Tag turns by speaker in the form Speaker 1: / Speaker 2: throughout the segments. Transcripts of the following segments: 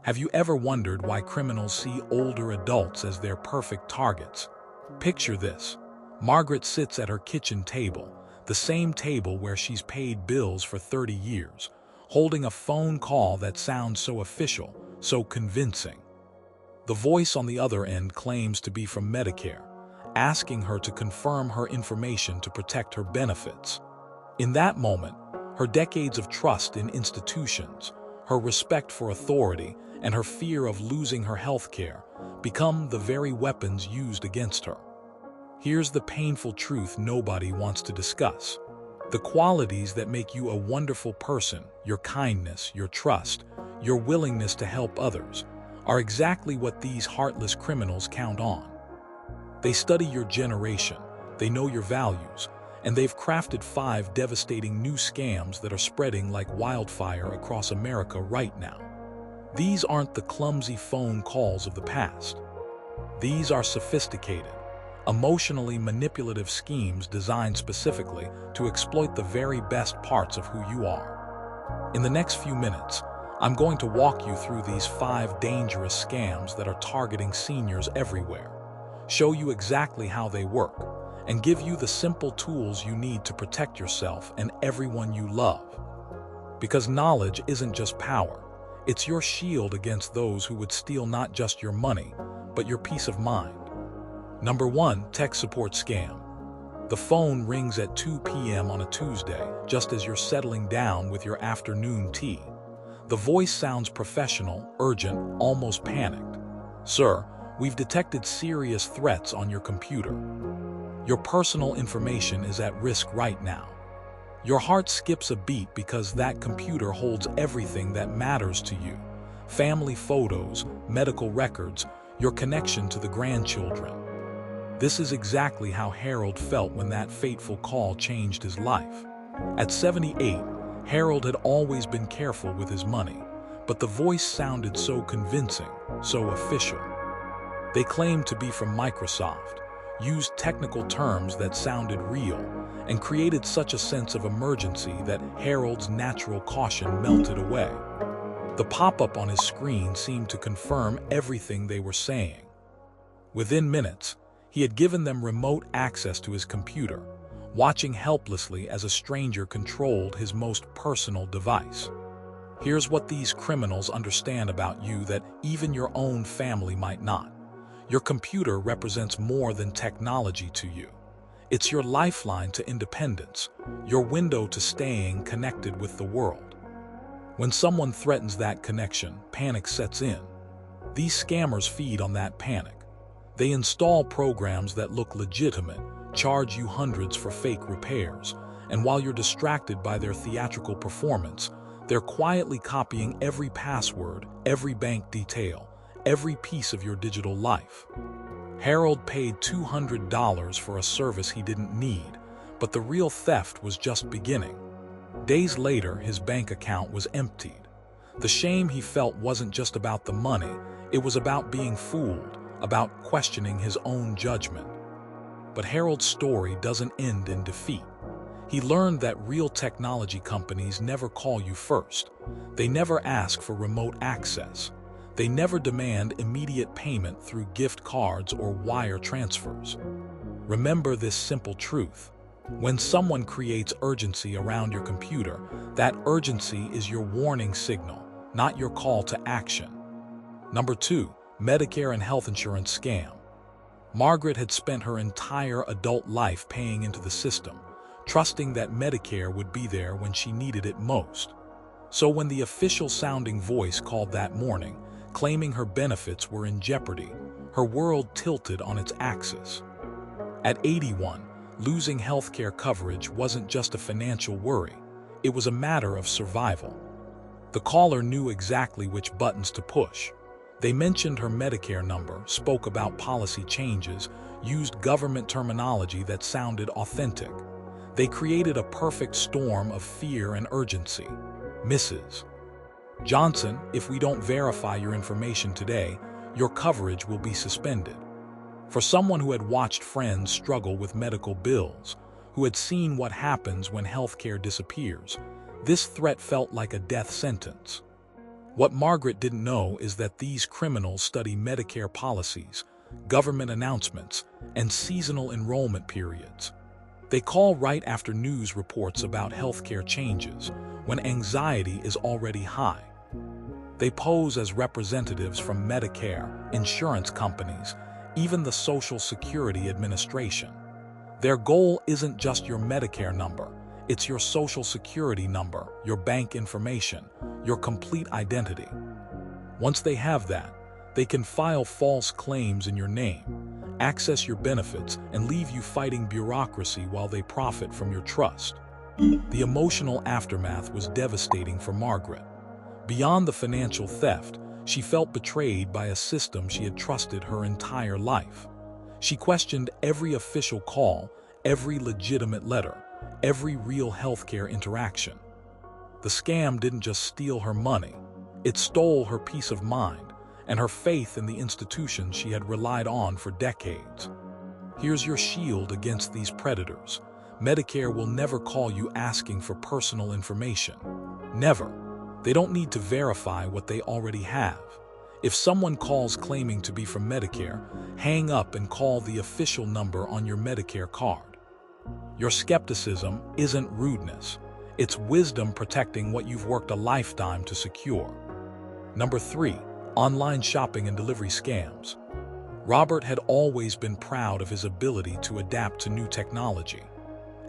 Speaker 1: Have you ever wondered why criminals see older adults as their perfect targets? Picture this. Margaret sits at her kitchen table, the same table where she's paid bills for 30 years, holding a phone call that sounds so official, so convincing. The voice on the other end claims to be from Medicare, asking her to confirm her information to protect her benefits. In that moment, her decades of trust in institutions, her respect for authority, and her fear of losing her health care become the very weapons used against her. Here's the painful truth nobody wants to discuss. The qualities that make you a wonderful person, your kindness, your trust, your willingness to help others, are exactly what these heartless criminals count on. They study your generation, they know your values, and they've crafted 5 devastating new scams that are spreading like wildfire across America right now. These aren't the clumsy phone calls of the past. These are sophisticated, emotionally manipulative schemes designed specifically to exploit the very best parts of who you are. In the next few minutes, I'm going to walk you through these 5 dangerous scams that are targeting seniors everywhere, show you exactly how they work, and give you the simple tools you need to protect yourself and everyone you love. Because knowledge isn't just power, it's your shield against those who would steal not just your money, but your peace of mind. Number 1, tech support scam. The phone rings at 2 p.m. on a Tuesday, just as you're settling down with your afternoon tea. The voice sounds professional, urgent, almost panicked. "Sir, we've detected serious threats on your computer. Your personal information is at risk right now." Your heart skips a beat because that computer holds everything that matters to you. Family photos, medical records, your connection to the grandchildren. This is exactly how Harold felt when that fateful call changed his life. At 78, Harold had always been careful with his money, but the voice sounded so convincing, so official. They claimed to be from Microsoft, used technical terms that sounded real, and created such a sense of emergency that Harold's natural caution melted away. The pop-up on his screen seemed to confirm everything they were saying. Within minutes, he had given them remote access to his computer, watching helplessly as a stranger controlled his most personal device. Here's what these criminals understand about you that even your own family might not. Your computer represents more than technology to you. It's your lifeline to independence, your window to staying connected with the world. When someone threatens that connection, panic sets in. These scammers feed on that panic. They install programs that look legitimate, charge you hundreds for fake repairs, and while you're distracted by their theatrical performance, they're quietly copying every password, every bank detail, every piece of your digital life. Harold paid $200 for a service he didn't need, but the real theft was just beginning. Days later, his bank account was emptied. The shame he felt wasn't just about the money, it was about being fooled, about questioning his own judgment. But Harold's story doesn't end in defeat. He learned that real technology companies never call you first. They never ask for remote access. They never demand immediate payment through gift cards or wire transfers. Remember this simple truth. When someone creates urgency around your computer, that urgency is your warning signal, not your call to action. Number 2, Medicare and health insurance scam. Margaret had spent her entire adult life paying into the system, trusting that Medicare would be there when she needed it most. So when the official-sounding voice called that morning, claiming her benefits were in jeopardy, her world tilted on its axis. At 81, losing healthcare coverage wasn't just a financial worry, it was a matter of survival. The caller knew exactly which buttons to push. They mentioned her Medicare number, spoke about policy changes, used government terminology that sounded authentic. They created a perfect storm of fear and urgency. Mrs. Johnson, if we don't verify your information today, your coverage will be suspended. For someone who had watched friends struggle with medical bills, who had seen what happens when healthcare disappears, this threat felt like a death sentence. What Margaret didn't know is that these criminals study Medicare policies, government announcements, and seasonal enrollment periods. They call right after news reports about healthcare changes, when anxiety is already high. They pose as representatives from Medicare, insurance companies, even the Social Security Administration. Their goal isn't just your Medicare number, it's your Social Security number, your bank information, your complete identity. Once they have that, they can file false claims in your name, access your benefits, and leave you fighting bureaucracy while they profit from your trust. The emotional aftermath was devastating for Margaret. Beyond the financial theft, she felt betrayed by a system she had trusted her entire life. She questioned every official call, every legitimate letter, every real healthcare interaction. The scam didn't just steal her money, it stole her peace of mind and her faith in the institutions she had relied on for decades. Here's your shield against these predators. Medicare will never call you asking for personal information. Never. They don't need to verify what they already have. If someone calls claiming to be from Medicare, hang up and call the official number on your Medicare card. Your skepticism isn't rudeness. It's wisdom protecting what you've worked a lifetime to secure. Number 3. Online shopping and delivery scams. Robert had always been proud of his ability to adapt to new technology.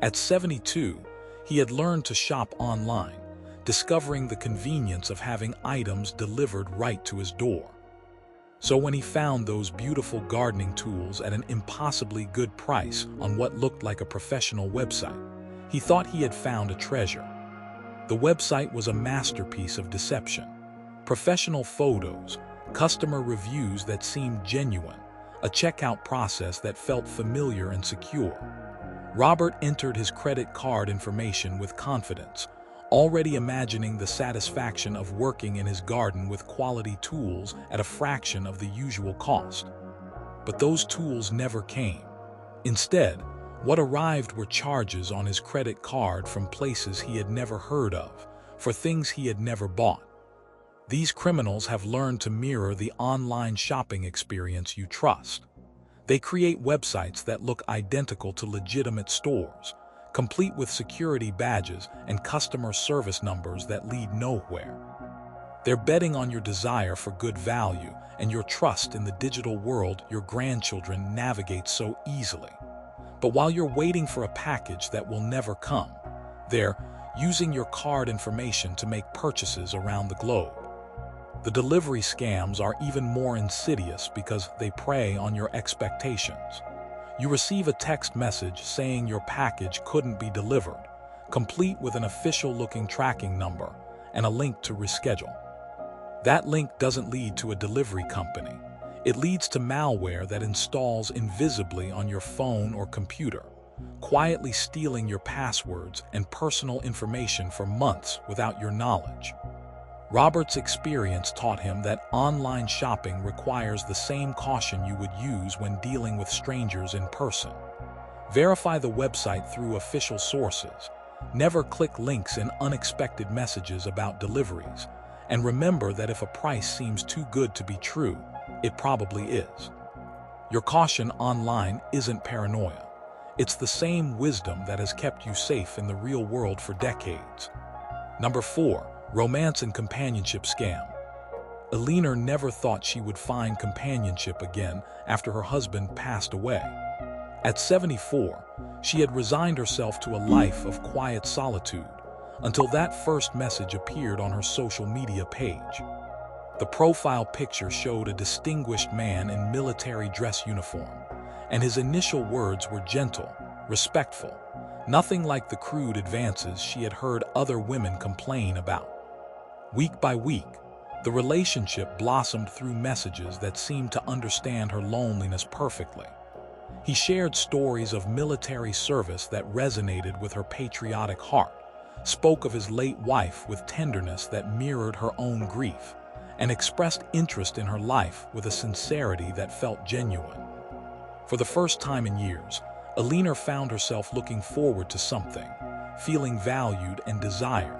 Speaker 1: At 72, he had learned to shop online, discovering the convenience of having items delivered right to his door. So when he found those beautiful gardening tools at an impossibly good price on what looked like a professional website, he thought he had found a treasure. The website was a masterpiece of deception. Professional photos, customer reviews that seemed genuine, a checkout process that felt familiar and secure. Robert entered his credit card information with confidence, already imagining the satisfaction of working in his garden with quality tools at a fraction of the usual cost. But those tools never came. Instead, what arrived were charges on his credit card from places he had never heard of, for things he had never bought. These criminals have learned to mirror the online shopping experience you trust. They create websites that look identical to legitimate stores, complete with security badges and customer service numbers that lead nowhere. They're betting on your desire for good value and your trust in the digital world your grandchildren navigate so easily. But while you're waiting for a package that will never come, they're using your card information to make purchases around the globe. The delivery scams are even more insidious because they prey on your expectations. You receive a text message saying your package couldn't be delivered, complete with an official-looking tracking number and a link to reschedule. That link doesn't lead to a delivery company. It leads to malware that installs invisibly on your phone or computer, quietly stealing your passwords and personal information for months without your knowledge. Robert's experience taught him that online shopping requires the same caution you would use when dealing with strangers in person. Verify the website through official sources. Never click links in unexpected messages about deliveries. And remember that if a price seems too good to be true, it probably is. Your caution online isn't paranoia. It's the same wisdom that has kept you safe in the real world for decades. Number 4. Romance and companionship scam. Eleanor never thought she would find companionship again after her husband passed away. At 74, she had resigned herself to a life of quiet solitude until that first message appeared on her social media page. The profile picture showed a distinguished man in military dress uniform, and his initial words were gentle, respectful, nothing like the crude advances she had heard other women complain about. Week by week, the relationship blossomed through messages that seemed to understand her loneliness perfectly. He shared stories of military service that resonated with her patriotic heart, spoke of his late wife with tenderness that mirrored her own grief, and expressed interest in her life with a sincerity that felt genuine. For the first time in years, Eleanor found herself looking forward to something, feeling valued and desired.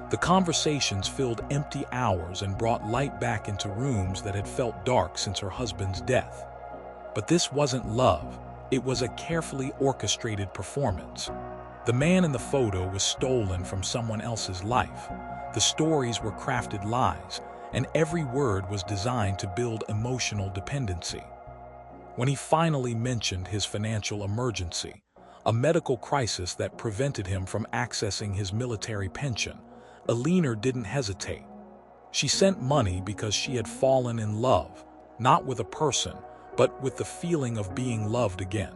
Speaker 1: The conversations filled empty hours and brought light back into rooms that had felt dark since her husband's death. But this wasn't love, it was a carefully orchestrated performance. The man in the photo was stolen from someone else's life. The stories were crafted lies, and every word was designed to build emotional dependency. When he finally mentioned his financial emergency, a medical crisis that prevented him from accessing his military pension, Alina didn't hesitate. She sent money because she had fallen in love, not with a person, but with the feeling of being loved again.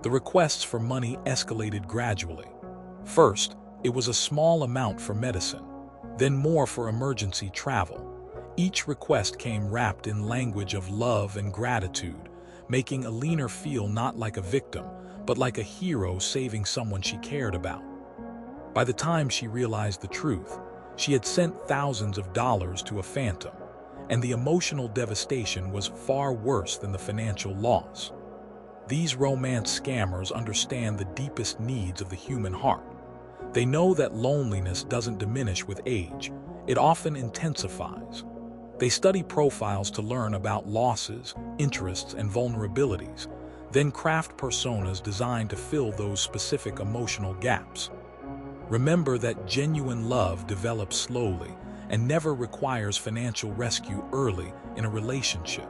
Speaker 1: The requests for money escalated gradually. First, it was a small amount for medicine, then more for emergency travel. Each request came wrapped in language of love and gratitude, making Alina feel not like a victim, but like a hero saving someone she cared about. By the time she realized the truth, she had sent thousands of dollars to a phantom, and the emotional devastation was far worse than the financial loss. These romance scammers understand the deepest needs of the human heart. They know that loneliness doesn't diminish with age, it often intensifies. They study profiles to learn about losses, interests, and vulnerabilities, then craft personas designed to fill those specific emotional gaps. Remember that genuine love develops slowly and never requires financial rescue early in a relationship.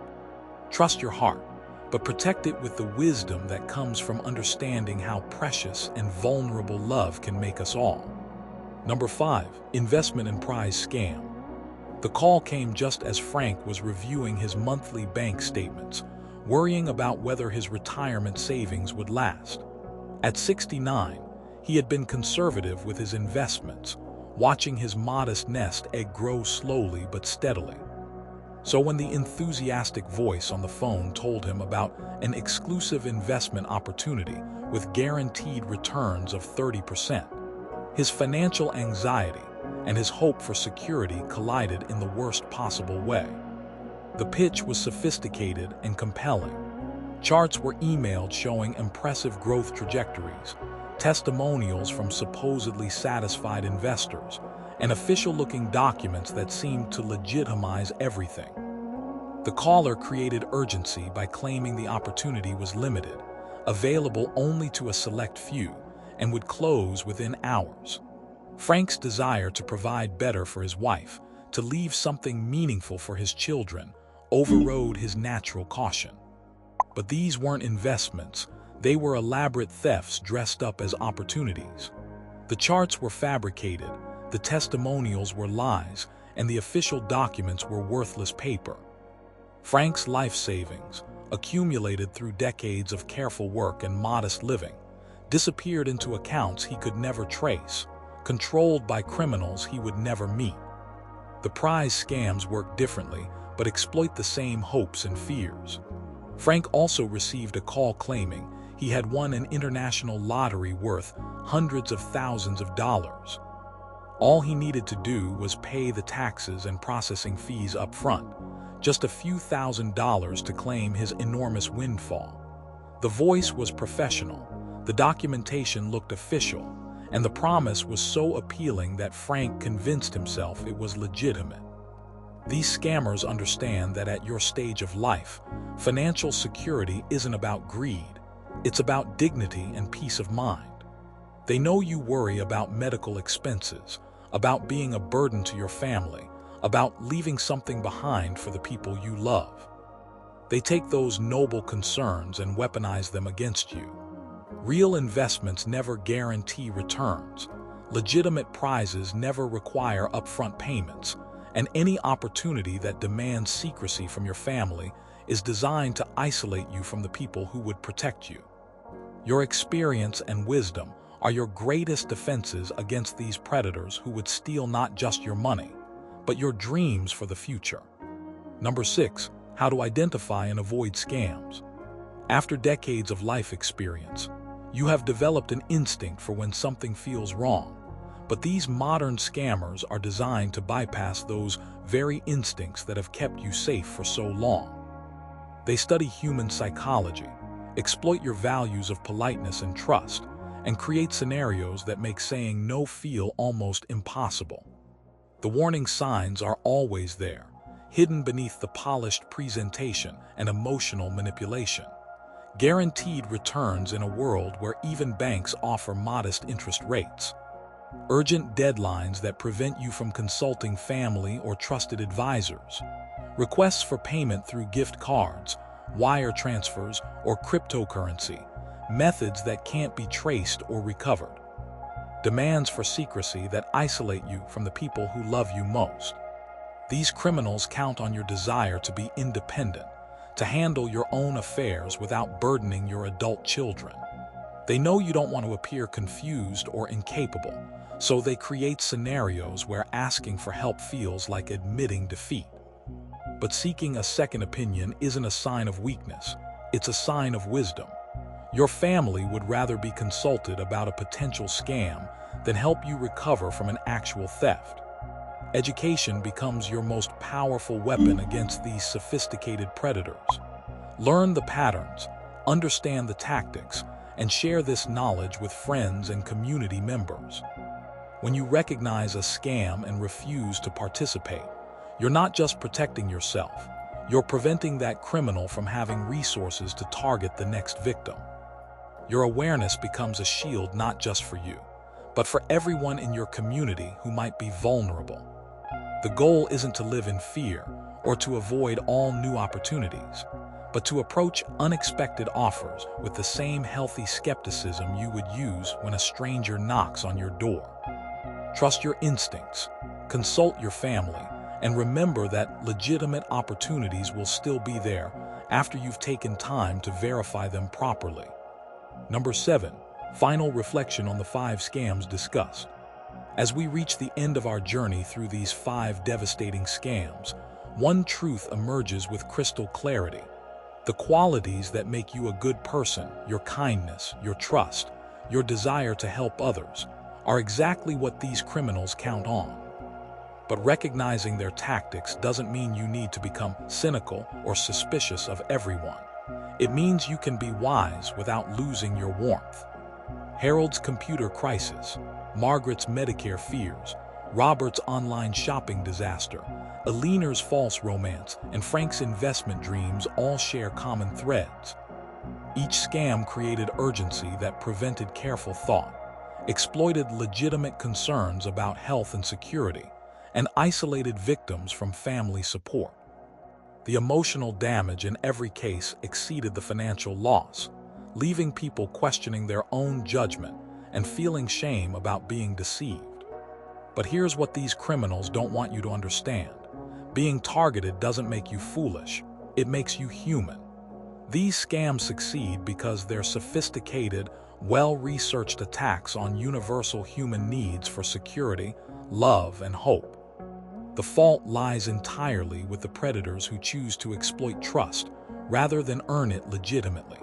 Speaker 1: Trust your heart, but protect it with the wisdom that comes from understanding how precious and vulnerable love can make us all. Number 5. Investment and prize scam. The call came just as Frank was reviewing his monthly bank statements, worrying about whether his retirement savings would last. At 69, he had been conservative with his investments, watching his modest nest egg grow slowly but steadily. So when the enthusiastic voice on the phone told him about an exclusive investment opportunity with guaranteed returns of 30%, his financial anxiety and his hope for security collided in the worst possible way. The pitch was sophisticated and compelling. Charts were emailed showing impressive growth trajectories, testimonials from supposedly satisfied investors, and official-looking documents that seemed to legitimize everything. The caller created urgency by claiming the opportunity was limited, available only to a select few, and would close within hours. Frank's desire to provide better for his wife, to leave something meaningful for his children, overrode his natural caution. But these weren't investments, they were elaborate thefts dressed up as opportunities. The charts were fabricated, the testimonials were lies, and the official documents were worthless paper. Frank's life savings, accumulated through decades of careful work and modest living, disappeared into accounts he could never trace, controlled by criminals he would never meet. The prize scams work differently, but exploit the same hopes and fears. Frank also received a call claiming he had won an international lottery worth hundreds of thousands of dollars. All he needed to do was pay the taxes and processing fees up front, just a few $1,000s to claim his enormous windfall. The voice was professional, the documentation looked official, and the promise was so appealing that Frank convinced himself it was legitimate. These scammers understand that at your stage of life, financial security isn't about greed, it's about dignity and peace of mind. They know you worry about medical expenses, about being a burden to your family, about leaving something behind for the people you love. They take those noble concerns and weaponize them against you. Real investments never guarantee returns. Legitimate prizes never require upfront payments, and any opportunity that demands secrecy from your family is designed to isolate you from the people who would protect you. Your experience and wisdom are your greatest defenses against these predators who would steal not just your money, but your dreams for the future. Number 6. How to identify and avoid scams. After decades of life experience, you have developed an instinct for when something feels wrong, but these modern scammers are designed to bypass those very instincts that have kept you safe for so long. They study human psychology, exploit your values of politeness and trust, and create scenarios that make saying no feel almost impossible. The warning signs are always there, hidden beneath the polished presentation and emotional manipulation. Guaranteed returns in a world where even banks offer modest interest rates. Urgent deadlines that prevent you from consulting family or trusted advisors. Requests for payment through gift cards, wire transfers, or cryptocurrency, methods that can't be traced or recovered. Demands for secrecy that isolate you from the people who love you most. These criminals count on your desire to be independent, to handle your own affairs without burdening your adult children. They know you don't want to appear confused or incapable, so they create scenarios where asking for help feels like admitting defeat. But seeking a second opinion isn't a sign of weakness, it's a sign of wisdom. Your family would rather be consulted about a potential scam than help you recover from an actual theft. Education becomes your most powerful weapon against these sophisticated predators. Learn the patterns, understand the tactics, and share this knowledge with friends and community members. When you recognize a scam and refuse to participate, you're not just protecting yourself, you're preventing that criminal from having resources to target the next victim. Your awareness becomes a shield not just for you, but for everyone in your community who might be vulnerable. The goal isn't to live in fear or to avoid all new opportunities, but to approach unexpected offers with the same healthy skepticism you would use when a stranger knocks on your door. Trust your instincts, consult your family, and remember that legitimate opportunities will still be there after you've taken time to verify them properly. Number 7. Final reflection on the 5 scams discussed. As we reach the end of our journey through these 5 devastating scams, one truth emerges with crystal clarity. The qualities that make you a good person, your kindness, your trust, your desire to help others, are exactly what these criminals count on. But recognizing their tactics doesn't mean you need to become cynical or suspicious of everyone. It means you can be wise without losing your warmth. Harold's computer crisis, Margaret's Medicare fears, Robert's online shopping disaster, Alina's false romance, and Frank's investment dreams all share common threads. Each scam created urgency that prevented careful thought, exploited legitimate concerns about health and security, and isolated victims from family support. The emotional damage in every case exceeded the financial loss, leaving people questioning their own judgment and feeling shame about being deceived. But here's what these criminals don't want you to understand. Being targeted doesn't make you foolish, it makes you human. These scams succeed because they're sophisticated, well-researched attacks on universal human needs for security, love, and hope. The fault lies entirely with the predators who choose to exploit trust rather than earn it legitimately.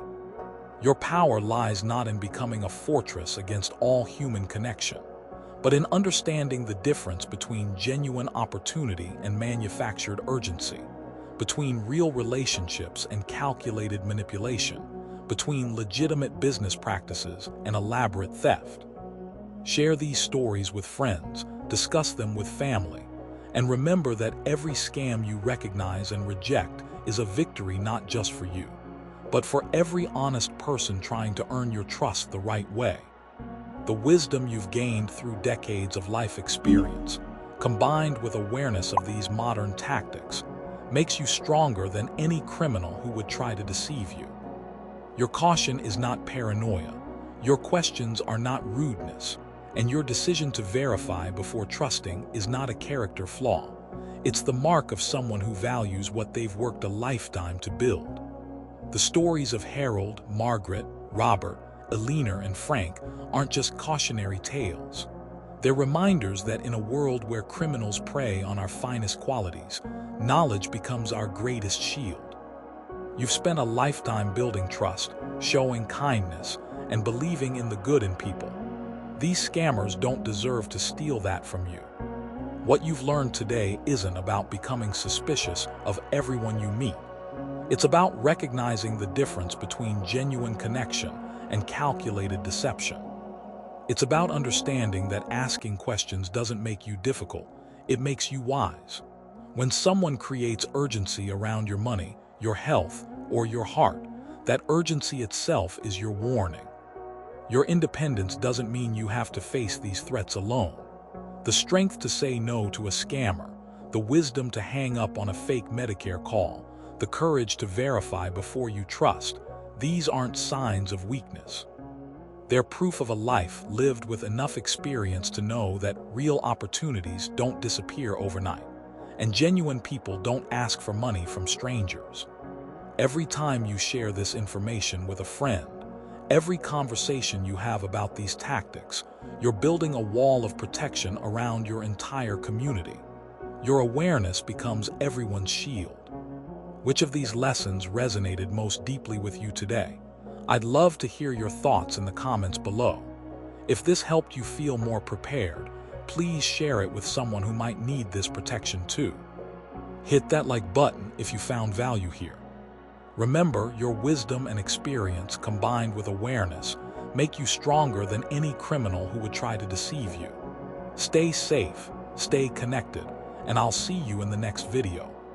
Speaker 1: Your power lies not in becoming a fortress against all human connection, but in understanding the difference between genuine opportunity and manufactured urgency, between real relationships and calculated manipulation, between legitimate business practices and elaborate theft. Share these stories with friends, discuss them with family, and remember that every scam you recognize and reject is a victory not just for you, but for every honest person trying to earn your trust the right way. The wisdom you've gained through decades of life experience, combined with awareness of these modern tactics, makes you stronger than any criminal who would try to deceive you. Your caution is not paranoia, your questions are not rudeness, and your decision to verify before trusting is not a character flaw. It's the mark of someone who values what they've worked a lifetime to build. The stories of Harold, Margaret, Robert, Alina, and Frank aren't just cautionary tales. They're reminders that in a world where criminals prey on our finest qualities, knowledge becomes our greatest shield. You've spent a lifetime building trust, showing kindness, and believing in the good in people. These scammers don't deserve to steal that from you. What you've learned today isn't about becoming suspicious of everyone you meet. It's about recognizing the difference between genuine connection and calculated deception. It's about understanding that asking questions doesn't make you difficult, it makes you wise. When someone creates urgency around your money, your health, or your heart, that urgency itself is your warning. Your independence doesn't mean you have to face these threats alone. The strength to say no to a scammer, the wisdom to hang up on a fake Medicare call, the courage to verify before you trust, these aren't signs of weakness. They're proof of a life lived with enough experience to know that real opportunities don't disappear overnight, and genuine people don't ask for money from strangers. Every time you share this information with a friend, every conversation you have about these tactics, you're building a wall of protection around your entire community. Your awareness becomes everyone's shield. Which of these lessons resonated most deeply with you today? I'd love to hear your thoughts in the comments below. If this helped you feel more prepared, please share it with someone who might need this protection too. Hit that like button if you found value here. Remember, your wisdom and experience combined with awareness make you stronger than any criminal who would try to deceive you. Stay safe, stay connected, and I'll see you in the next video.